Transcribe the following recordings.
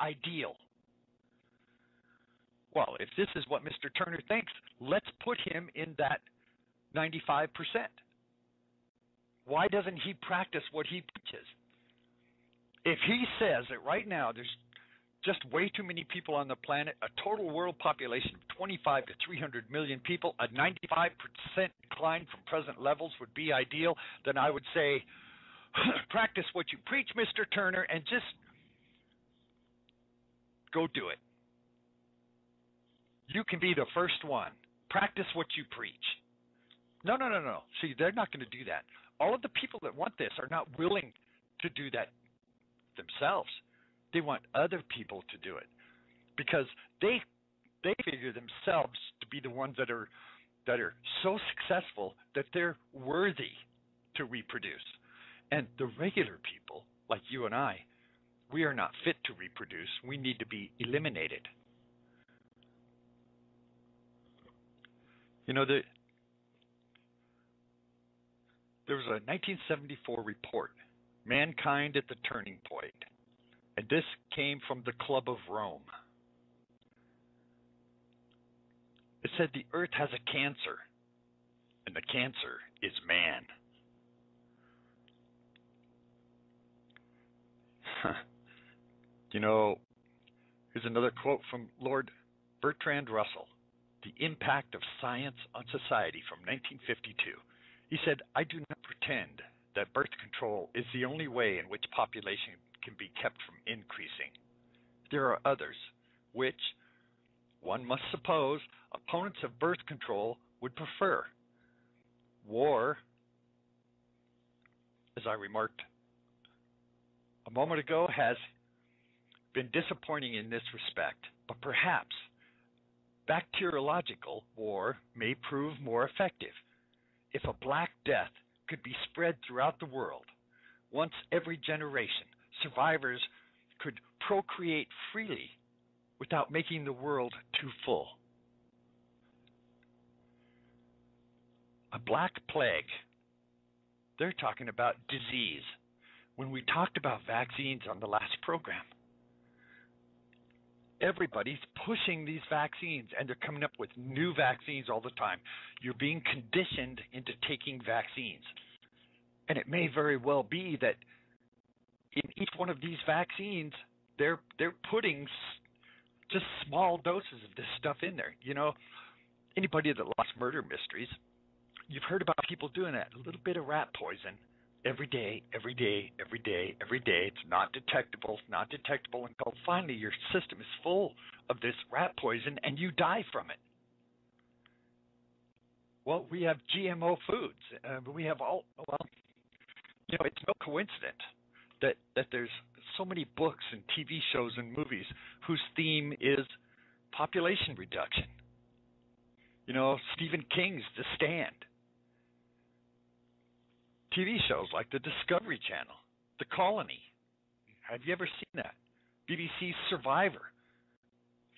ideal. Well, if this is what Mr. Turner thinks, let's put him in that 95%. Why doesn't he practice what he preaches? If he says that right now there's just way too many people on the planet, a total world population of 25 to 300 million people, a 95% decline from present levels would be ideal, then I would say, practice what you preach, Mr. Turner, and just go do it. You can be the first one. Practice what you preach. No. See, they're not going to do that. All of the people that want this are not willing to do that themselves. They want other people to do it because they figure themselves to be the ones that are so successful that they're worthy to reproduce. And the regular people, like you and I, we are not fit to reproduce. We need to be eliminated. You know, there was a 1974 report, Mankind at the Turning Point, and this came from the Club of Rome. It said the earth has a cancer, and the cancer is man. You know, here's another quote from Lord Bertrand Russell, The Impact of Science on Society from 1952. He said, I do not pretend that birth control is the only way in which population can be kept from increasing. There are others, which, one must suppose, opponents of birth control would prefer. War, as I remarked a moment ago, has been disappointing in this respect, but perhaps bacteriological war may prove more effective. If a Black Death could be spread throughout the world, once every generation, survivors could procreate freely without making the world too full. A Black Plague, they're talking about disease. When we talked about vaccines on the last program, everybody's pushing these vaccines, and they're coming up with new vaccines all the time. You're being conditioned into taking vaccines. And it may very well be that in each one of these vaccines, they're putting just small doses of this stuff in there. You know, anybody that loves murder mysteries, you've heard about people doing that. A little bit of rat poison every day. It's not detectable until finally your system is full of this rat poison and you die from it. Well, we have GMO foods. We have it's no coincidence that there's so many books and TV shows and movies whose theme is population reduction. You know, Stephen King's The Stand. TV shows like the Discovery Channel, The Colony. Have you ever seen that? BBC's Survivor.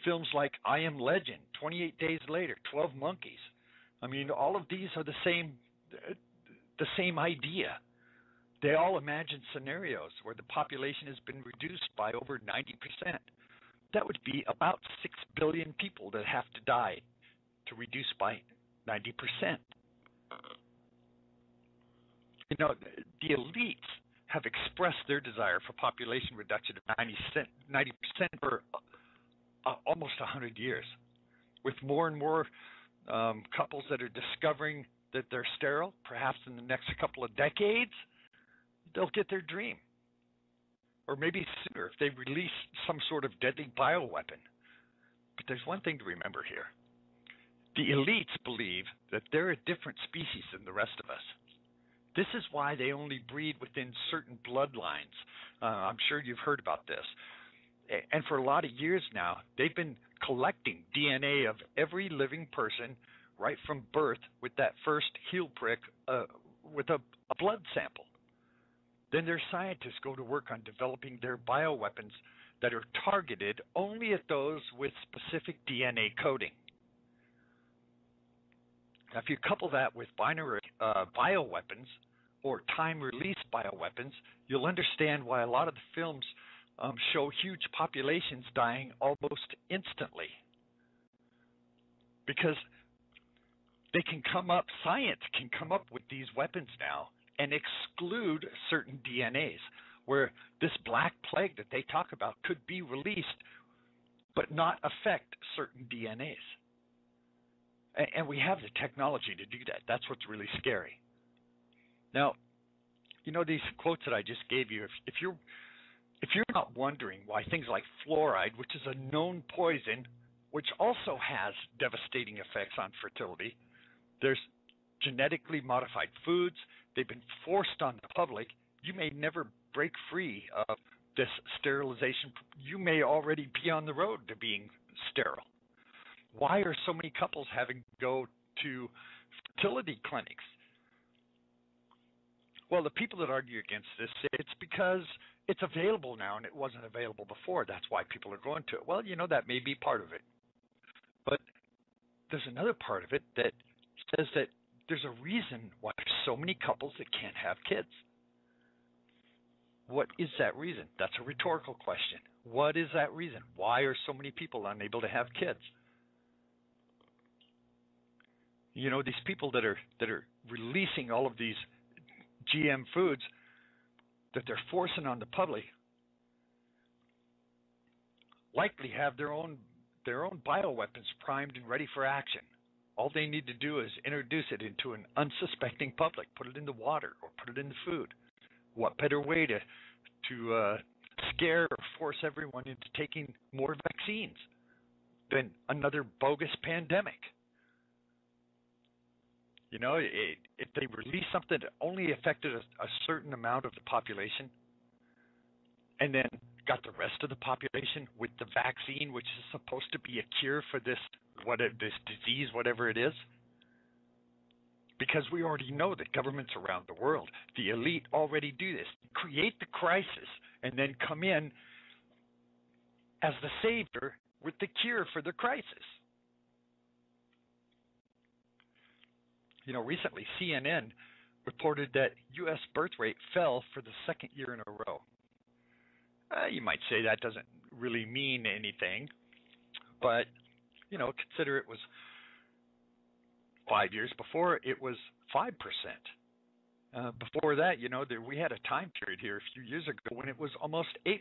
Films like I Am Legend, 28 Days Later, 12 Monkeys. I mean, all of these are the same idea. They all imagine scenarios where the population has been reduced by over 90%. That would be about 6 billion people that have to die to reduce by 90%. You know, the elites have expressed their desire for population reduction of 90% for almost 100 years. With more and more couples that are discovering that they're sterile, perhaps in the next couple of decades, they'll get their dream. Or maybe sooner if they release some sort of deadly bioweapon. But there's one thing to remember here. The elites believe that they're a different species than the rest of us. This is why they only breed within certain bloodlines. I'm sure you've heard about this. And for a lot of years now, they've been collecting DNA of every living person right from birth with that first heel prick with a blood sample. Then their scientists go to work on developing their bioweapons that are targeted only at those with specific DNA coding. Now, if you couple that with binary bioweapons or time-release bioweapons, you'll understand why a lot of the films show huge populations dying almost instantly because science can come up with these weapons now and exclude certain DNAs, where this black plague that they talk about could be released but not affect certain DNAs. And we have the technology to do that. That's what's really scary. Now, these quotes that I just gave you, if you're not wondering why things like fluoride, which is a known poison, which also has devastating effects on fertility, there's genetically modified foods, they've been forced on the public, you may never break free of this sterilization. You may already be on the road to being sterile. Why are so many couples having to go to fertility clinics? Well, the people that argue against this say it's because it's available now and it wasn't available before. That's why people are going to it. Well, that may be part of it. But there's another part of it that says that there's a reason why there's so many couples that can't have kids. What is that reason? That's a rhetorical question. What is that reason? Why are so many people unable to have kids? These people that are releasing all of these GM foods that they're forcing on the public likely have their own bioweapons primed and ready for action. All they need to do is introduce it into an unsuspecting public, put it in the water or put it in the food. What better way to scare or force everyone into taking more vaccines than another bogus pandemic? If they release something that only affected a certain amount of the population and then got the rest of the population with the vaccine, which is supposed to be a cure for this disease, whatever it is, because we already know that governments around the world, the elite, already do this, create the crisis and then come in as the savior with the cure for the crisis. Recently CNN reported that U.S. birth rate fell for the second year in a row. You might say that doesn't really mean anything, but, consider it was 5 years before, it was 5%. Before that, we had a time period here a few years ago when it was almost 8%.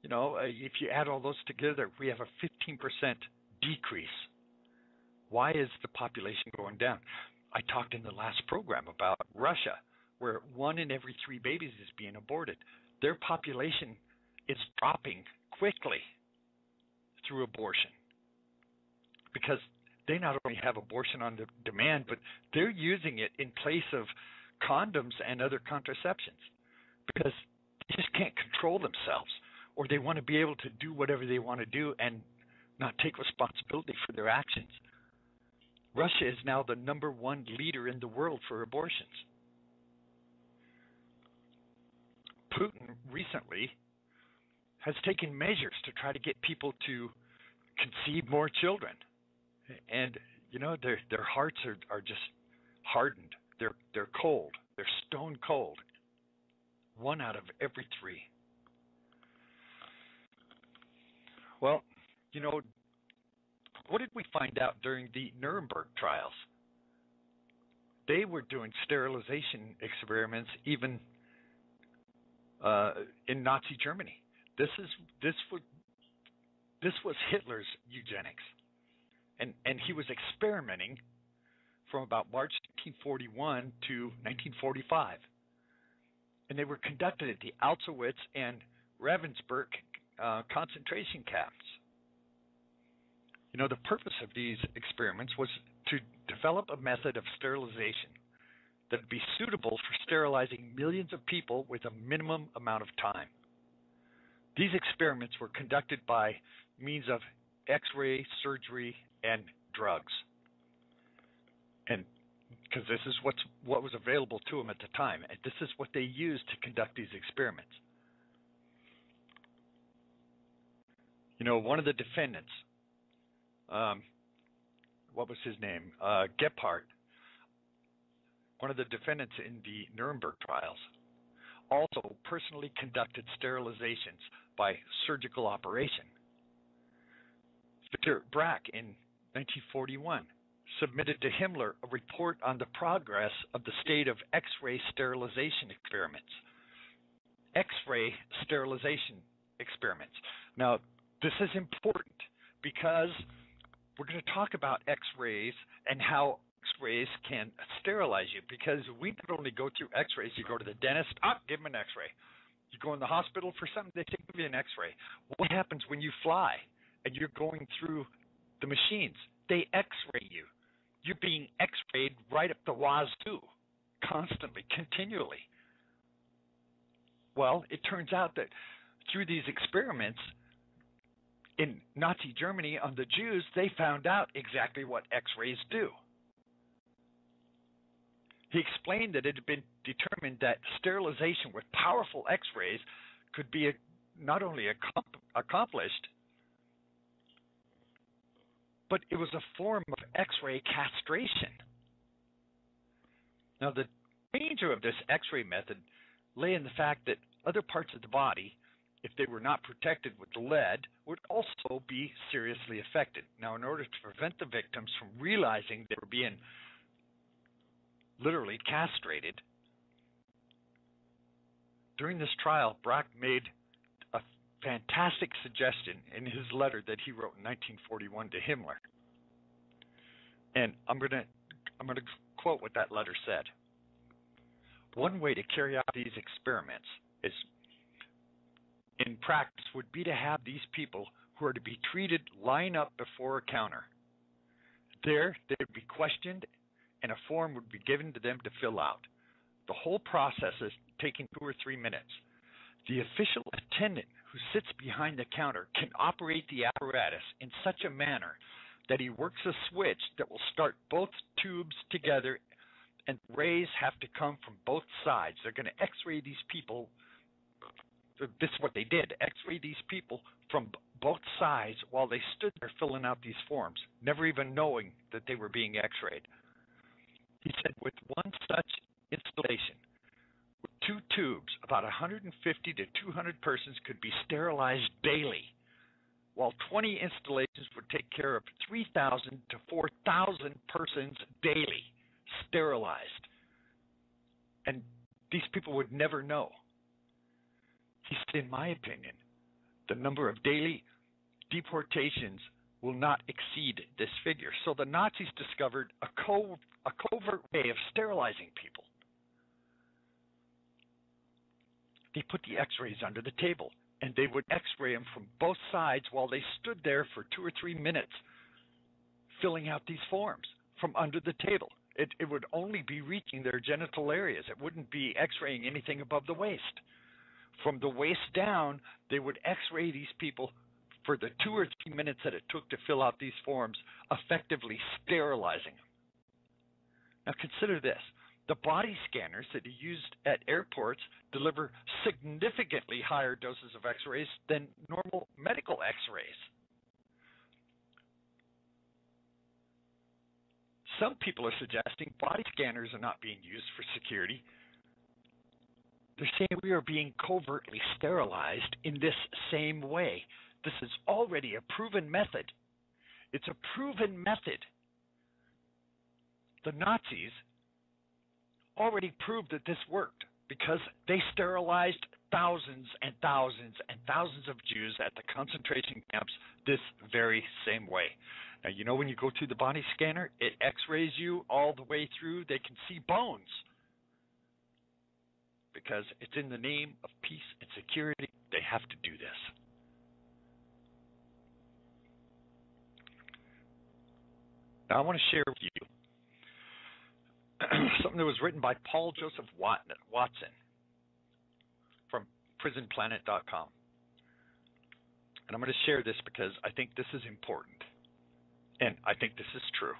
If you add all those together, we have a 15% decrease. Why is the population going down? I talked in the last program about Russia, where 1 in every 3 babies is being aborted. Their population is dropping quickly through abortion because they not only have abortion on demand, but they're using it in place of condoms and other contraceptions because they just can't control themselves, or they want to be able to do whatever they want to do and not take responsibility for their actions. Russia is now the #1 leader in the world for abortions. Putin recently has taken measures to try to get people to conceive more children. And, their hearts are just hardened. They're cold. They're stone cold. 1 out of every 3. Well, what did we find out during the Nuremberg trials? They were doing sterilization experiments even in Nazi Germany. This was Hitler's eugenics, and he was experimenting from about March 1941 to 1945, and they were conducted at the Auschwitz and Ravensbrück concentration camps. The purpose of these experiments was to develop a method of sterilization that would be suitable for sterilizing millions of people with a minimum amount of time. These experiments were conducted by means of X-ray, surgery, and drugs. And because this is what was available to them at the time, and this is what they used to conduct these experiments. One of the defendants, what was his name? Gephardt, one of the defendants in the Nuremberg trials, also personally conducted sterilizations by surgical operation. Victor Brack in 1941 submitted to Himmler a report on the progress of the state of X-ray sterilization experiments. X-ray sterilization experiments. Now, this is important because we're going to talk about X-rays and how X-rays can sterilize you, because we not only go through X-rays, you go to the dentist, give him an X-ray. You go in the hospital for something, they give you an X-ray. What happens when you fly and you're going through the machines? They X-ray you. You're being X-rayed right up the wazoo, constantly, continually. Well, it turns out that through these experiments in Nazi Germany on the Jews, they found out exactly what X-rays do. He explained that it had been determined that sterilization with powerful X-rays could be not only accomplished, but it was a form of X-ray castration. Now, the danger of this X-ray method lay in the fact that other parts of the body, if they were not protected with lead, would also be seriously affected. Now, in order to prevent the victims from realizing they were being literally castrated, during this trial, Brack made a fantastic suggestion in his letter that he wrote in 1941 to Himmler. And I'm going to quote what that letter said. One way to carry out these experiments is, in practice, would be to have these people who are to be treated line up before a counter. There, they would be questioned, and a form would be given to them to fill out. The whole process is taking 2 or 3 minutes. The official attendant who sits behind the counter can operate the apparatus in such a manner that he works a switch that will start both tubes together, and rays have to come from both sides. They're going to X-ray these people. This is what they did, X-ray these people from both sides while they stood there filling out these forms, never even knowing that they were being X-rayed. He said with one such installation, with 2 tubes, about 150 to 200 persons could be sterilized daily, while 20 installations would take care of 3,000 to 4,000 persons daily, sterilized. And these people would never know. He said, in my opinion, the number of daily deportations will not exceed this figure. So the Nazis discovered a covert way of sterilizing people. They put the X-rays under the table, and they would X-ray them from both sides while they stood there for 2 or 3 minutes filling out these forms from under the table. It would only be reaching their genital areas. It wouldn't be X-raying anything above the waist. From the waist down, they would X-ray these people for the 2 or 3 minutes that it took to fill out these forms, effectively sterilizing them. Now consider this. The body scanners that are used at airports deliver significantly higher doses of X-rays than normal medical X-rays. Some people are suggesting body scanners are not being used for security. They're saying we are being covertly sterilized in this same way. This is already a proven method. It's a proven method. The Nazis already proved that this worked because they sterilized thousands and thousands and thousands of Jews at the concentration camps this very same way. Now, you know, when you go through the body scanner, it X-rays you all the way through. They can see bones because it's in the name of peace and security. They have to do this. Now, I want to share with you something that was written by Paul Joseph Watson from prisonplanet.com. And I'm going to share this because I think this is important. And I think this is true.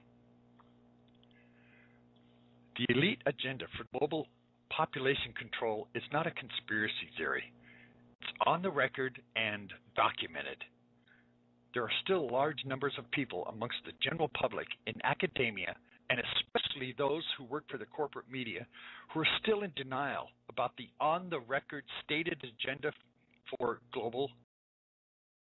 The elite agenda for global population control is not a conspiracy theory. It's on the record and documented. There are still large numbers of people amongst the general public, in academia, and especially those who work for the corporate media, who are still in denial about the on-the-record stated agenda for global